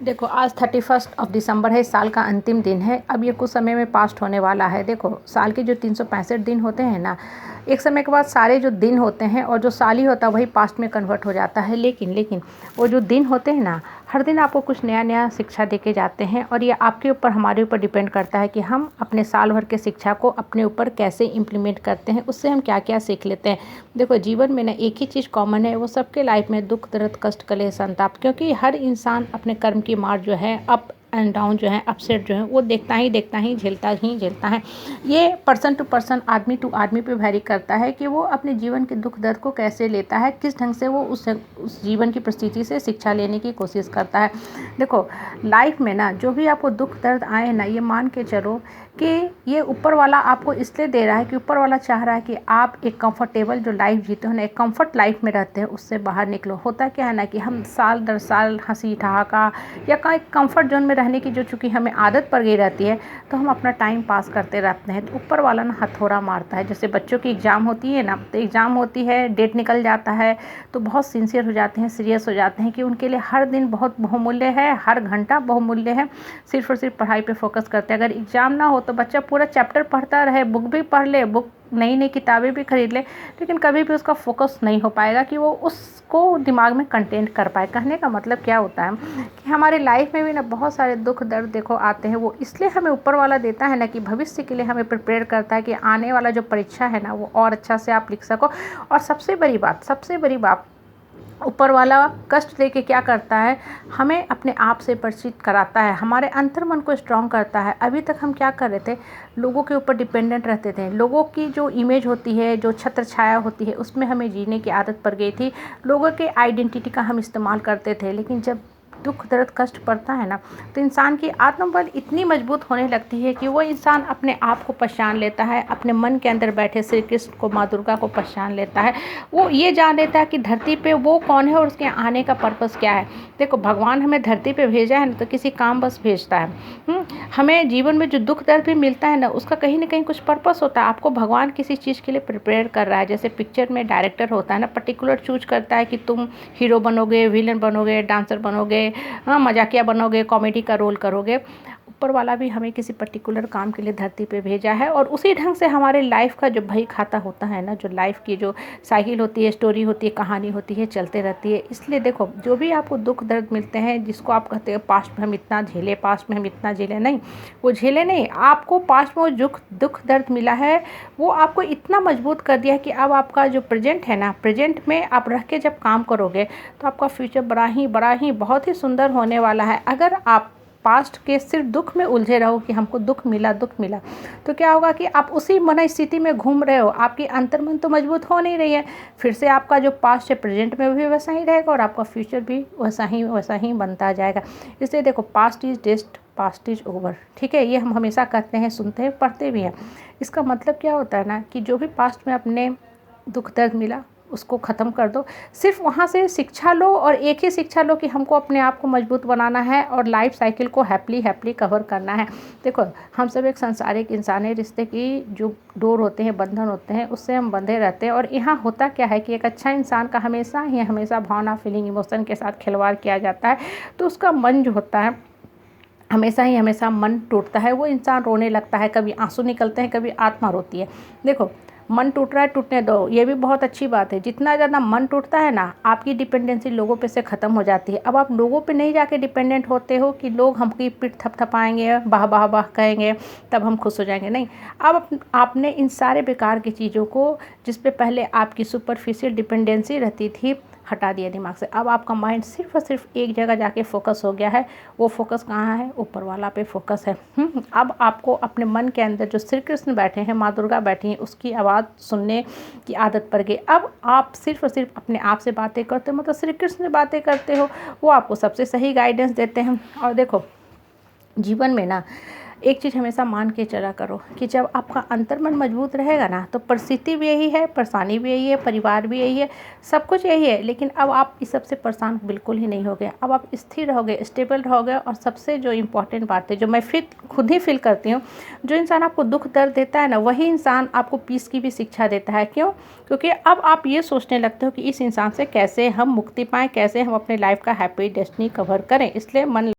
देखो आज 31 दिसंबर है, साल का अंतिम दिन है। अब ये कुछ समय में पास्ट होने वाला है। देखो साल के जो 365 दिन होते हैं ना, एक समय के बाद सारे जो दिन होते हैं और जो साल ही होता है वही पास्ट में कन्वर्ट हो जाता है। लेकिन वो जो दिन होते हैं ना, हर दिन आपको कुछ नया नया शिक्षा दे के जाते हैं और ये आपके ऊपर, हमारे ऊपर डिपेंड करता है कि हम अपने साल भर के शिक्षा को अपने ऊपर कैसे इम्प्लीमेंट करते हैं, उससे हम क्या क्या सीख लेते हैं। देखो जीवन में ना एक ही चीज़ कॉमन है, वो सबके लाइफ में दुख दर्द कष्ट कलेश संताप, क्योंकि हर इंसान अपने कर्म की मार जो है, अप एंड डाउन जो है, अपसेट जो है, वो देखता ही झेलता है। ये पर्सन टू पर्सन, आदमी टू आदमी पे वैरी करता है कि वो अपने जीवन के दुख दर्द को कैसे लेता है, किस ढंग से वो उस जीवन की परिस्थिति से शिक्षा लेने की कोशिश करता है। देखो लाइफ में ना जो भी आपको दुख दर्द आए ना, ये मान के चलो कि ये ऊपर वाला आपको इसलिए दे रहा है कि ऊपर वाला चाह रहा है कि आप एक कंफर्टेबल जो लाइफ जीते हो ना, एक कंफर्ट लाइफ में रहते हैं, उससे बाहर निकलो। होता क्या है ना कि हम साल दर साल हंसी ठहाका या कहीं कंफर्ट जोन में रहने की जो चूँकि हमें आदत पड़ गई रहती है, तो हम अपना टाइम पास करते रहते हैं। तो ऊपर वाला ना हथौड़ा मारता है। जैसे बच्चों की एग्ज़ाम होती है ना, तो एग्ज़ाम होती है, डेट निकल जाता है, तो बहुत सिंसियर हो जाते हैं, सीरियस हो जाते हैं कि उनके लिए हर दिन बहुत बहुमूल्य है, हर घंटा बहुमूल्य है। सिर्फ और सिर्फ पढ़ाई पे फोकस करते हैं। अगर एग्ज़ाम ना हो तो बच्चा पूरा चैप्टर पढ़ता रहे, बुक भी पढ़ ले, बुक नई नई किताबें भी खरीद ले, लेकिन कभी भी उसका फोकस नहीं हो पाएगा कि वो उसको दिमाग में कंटेंट कर पाए। कहने का मतलब क्या होता है कि हमारे लाइफ में भी ना बहुत सारे दुख दर्द देखो आते हैं। वो इसलिए हमें ऊपर वाला देता है ना कि भविष्य के लिए हमें प्रिपेयर करता है कि आने वाला जो परीक्षा है ना, वो और अच्छा से आप लिख सको। और सबसे बड़ी बात, ऊपर वाला कष्ट दे के क्या करता है, हमें अपने आप से परिचित कराता है, हमारे अंतर्मन को स्ट्रॉन्ग करता है। अभी तक हम क्या कर रहे थे, लोगों के ऊपर डिपेंडेंट रहते थे। लोगों की जो इमेज होती है, जो छत्र छाया होती है, उसमें हमें जीने की आदत पड़ गई थी। लोगों के आइडेंटिटी का हम इस्तेमाल करते थे। लेकिन जब दुख दर्द कष्ट पड़ता है ना, तो इंसान की आत्मबल इतनी मजबूत होने लगती है कि वो इंसान अपने आप को पहचान लेता है, अपने मन के अंदर बैठे श्री कृष्ण को, माँ दुर्गा को पहचान लेता है। वो ये जान लेता है कि धरती पे वो कौन है और उसके आने का पर्पस क्या है। देखो भगवान हमें धरती पे भेजा है ना, तो किसी काम बस भेजता है। हमें जीवन में जो दुख दर्द भी मिलता है ना, उसका कहीं ना कहीं कुछ पर्पस होता है। आपको भगवान किसी चीज़ के लिए प्रिपेयर कर रहा है। जैसे पिक्चर में डायरेक्टर होता है ना, पर्टिकुलर चूज करता है कि तुम हीरो बनोगे, विलन बनोगे, डांसर बनोगे, हाँ मजाकिया बनोगे, कॉमेडी का रोल करोगे। ऊपर वाला भी हमें किसी पर्टिकुलर काम के लिए धरती पे भेजा है और उसी ढंग से हमारे लाइफ का जो बही खाता होता है ना, जो लाइफ की जो साइकिल होती है, स्टोरी होती है, कहानी होती है, चलते रहती है। इसलिए देखो जो भी आपको दुख दर्द मिलते हैं, जिसको आप कहते हैं पास्ट में हम इतना झेले, पास्ट में हम इतना झेले, नहीं, वो झेले नहीं। आपको पास्ट में जो दुख दर्द मिला है, वो आपको इतना मजबूत कर दिया है कि अब आपका जो प्रेजेंट है ना, प्रेजेंट में आप रह के जब काम करोगे तो आपका फ्यूचर बड़ा ही बहुत ही सुंदर होने वाला है। अगर आप पास्ट के सिर्फ दुख में उलझे रहो कि हमको दुख मिला, तो क्या होगा कि आप उसी मन स्थिति में घूम रहे हो। आपकी अंतर्मन तो मजबूत हो नहीं रही है। फिर से आपका जो पास्ट है प्रेजेंट में भी वैसा ही रहेगा और आपका फ्यूचर भी वैसा ही बनता जाएगा। इसलिए देखो past is dust, past is over, ठीक है। ये हम हमेशा कहते हैं, सुनते हैं, पढ़ते भी हैं। इसका मतलब क्या होता है ना कि जो भी पास्ट में अपने दुख दर्द मिला उसको ख़त्म कर दो। सिर्फ वहाँ से शिक्षा लो और एक ही शिक्षा लो कि हमको अपने आप को मजबूत बनाना है और लाइफ साइकिल को हैप्पली कवर करना है। देखो हम सब एक सांसारिक इंसान है, रिश्ते की जो डोर होते हैं, बंधन होते हैं, उससे हम बंधे रहते हैं। और यहाँ होता क्या है कि एक अच्छा इंसान का हमेशा भावना, फीलिंग, इमोशन के साथ खिलवाड़ किया जाता है, तो उसका मन जो होता है हमेशा मन टूटता है। वो इंसान रोने लगता है, कभी आंसू निकलते हैं, कभी आत्मा रोती है। देखो मन टूट रहा है, टूटने दो, ये भी बहुत अच्छी बात है। जितना ज़्यादा मन टूटता है ना, आपकी डिपेंडेंसी लोगों पे से ख़त्म हो जाती है। अब आप लोगों पे नहीं जाके डिपेंडेंट होते हो कि लोग हमकी पीठ थपथपाएंगे, वाह कहेंगे, तब हम खुश हो जाएंगे। नहीं, अब आपने इन सारे बेकार की चीज़ों को, जिस पे पहले आपकी सुपरफिशियल डिपेंडेंसी रहती थी, हटा दिया दिमाग से। अब आपका माइंड सिर्फ और सिर्फ एक जगह जाके फोकस हो गया है। वो फोकस कहाँ है? ऊपर वाला पे फोकस है। अब आपको अपने मन के अंदर जो श्री कृष्ण बैठे हैं, माँ दुर्गा बैठी हैं, उसकी आवाज़ सुनने की आदत पड़ गई। अब आप सिर्फ और सिर्फ अपने आप से बातें करते हो, मतलब श्री कृष्ण से बातें करते हो, वो आपको सबसे सही गाइडेंस देते हैं। और देखो जीवन में ना एक चीज़ हमेशा मान के चला करो कि जब आपका अंतर्मन मजबूत रहेगा ना, तो परिस्थिति भी यही है, परेशानी भी यही है, परिवार भी यही है, सब कुछ यही है। लेकिन अब आप इस सबसे परेशान बिल्कुल ही नहीं होगे। अब आप स्थिर रहोगे, स्टेबल रहोगे। और सबसे जो इम्पोर्टेंट बात है, जो मैं खुद ही फील करती हूँ, जो इंसान आपको दुख दर्द देता है ना, वही इंसान आपको पीस की भी शिक्षा देता है। क्यों? क्योंकि अब आप ये सोचने लगते हो कि इस इंसान से कैसे हम मुक्ति पाएँ, कैसे हम अपने लाइफ का हैप्पी डेस्टिनी कवर करें। इसलिए मन